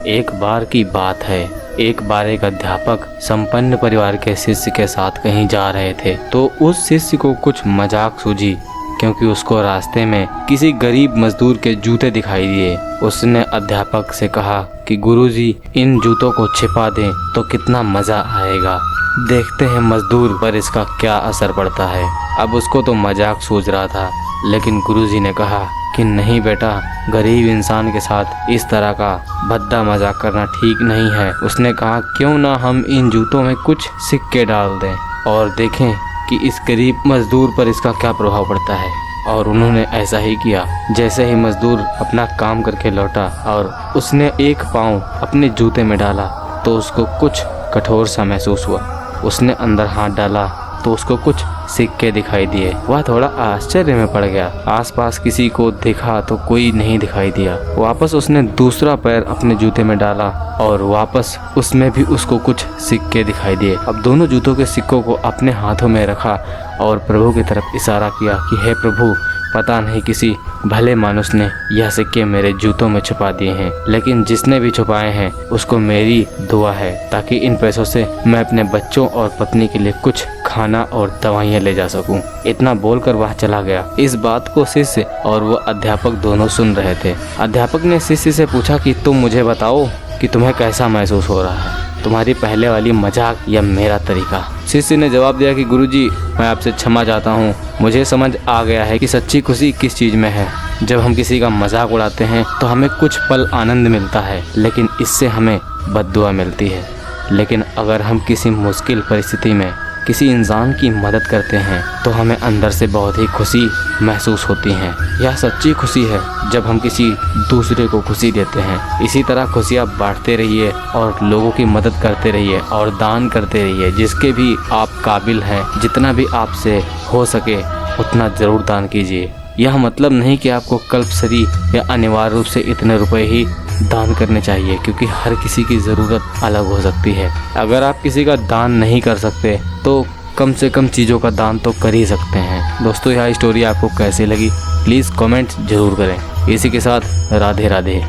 एक बार की बात है, एक बार एक अध्यापक संपन्न परिवार के शिष्य के साथ कहीं जा रहे थे तो उस शिष्य को कुछ मजाक सूझी क्योंकि उसको रास्ते में किसी गरीब मजदूर के जूते दिखाई दिए। उसने अध्यापक से कहा कि गुरुजी, इन जूतों को छिपा दें तो कितना मजा आएगा। देखते हैं मजदूर पर इसका क्या असर पड़ता है। अब उसको तो मजाक सूझ रहा था, लेकिन गुरुजी ने कहा कि नहीं बेटा, गरीब इंसान के साथ इस तरह का भद्दा मजाक करना ठीक नहीं है। उसने कहा क्यों ना हम इन जूतों में कुछ सिक्के डाल दें और देखें कि इस गरीब मजदूर पर इसका क्या प्रभाव पड़ता है। और उन्होंने ऐसा ही किया। जैसे ही मजदूर अपना काम करके लौटा और उसने एक पाँव अपने जूते में डाला तो उसको कुछ कठोर सा महसूस हुआ। उसने अंदर हाथ डाला तो उसको कुछ सिक्के दिखाई दिए। वह थोड़ा आश्चर्य में पड़ गया। आसपास किसी को देखा तो कोई नहीं दिखाई दिया। वापस उसने दूसरा पैर अपने जूते में डाला और वापस उसमें भी उसको कुछ सिक्के दिखाई दिए। अब दोनों जूतों के सिक्कों को अपने हाथों में रखा और प्रभु की तरफ इशारा किया कि हे प्रभु, पता नहीं किसी भले मानुस ने यह सिक्के मेरे जूतों में छुपा दिए हैं, लेकिन जिसने भी छुपाए हैं उसको मेरी दुआ है ताकि इन पैसों से मैं अपने बच्चों और पत्नी के लिए कुछ खाना और दवाइयाँ ले जा सकूं। इतना बोलकर वह चला गया। इस बात को शिष्य और वो अध्यापक दोनों सुन रहे थे। अध्यापक ने शिष्य से पूछा कि तुम मुझे बताओ कि तुम्हें कैसा महसूस हो रहा है, तुम्हारी पहले वाली मजाक या मेरा तरीका। शिष्य ने जवाब दिया कि गुरुजी, मैं आपसे क्षमा चाहता हूँ। मुझे समझ आ गया है कि सच्ची खुशी किस चीज़ में है। जब हम किसी का मजाक उड़ाते हैं तो हमें कुछ पल आनंद मिलता है, लेकिन इससे हमें बद्दुआ मिलती है। लेकिन अगर हम किसी मुश्किल परिस्थिति में किसी इंसान की मदद करते हैं तो हमें अंदर से बहुत ही खुशी महसूस होती है। यह सच्ची खुशी है जब हम किसी दूसरे को खुशी देते हैं। इसी तरह खुशियाँ बांटते रहिए और लोगों की मदद करते रहिए और दान करते रहिए। जिसके भी आप काबिल हैं, जितना भी आपसे हो सके उतना ज़रूर दान कीजिए। यह मतलब नहीं कि आपको कल्पसरी या अनिवार्य रूप से इतने रुपए ही दान करने चाहिए, क्योंकि हर किसी की ज़रूरत अलग हो सकती है। अगर आप किसी का दान नहीं कर सकते तो कम से कम चीज़ों का दान तो कर ही सकते हैं। दोस्तों, यह स्टोरी आपको कैसी लगी प्लीज़ कमेंट ज़रूर करें। इसी के साथ राधे राधे।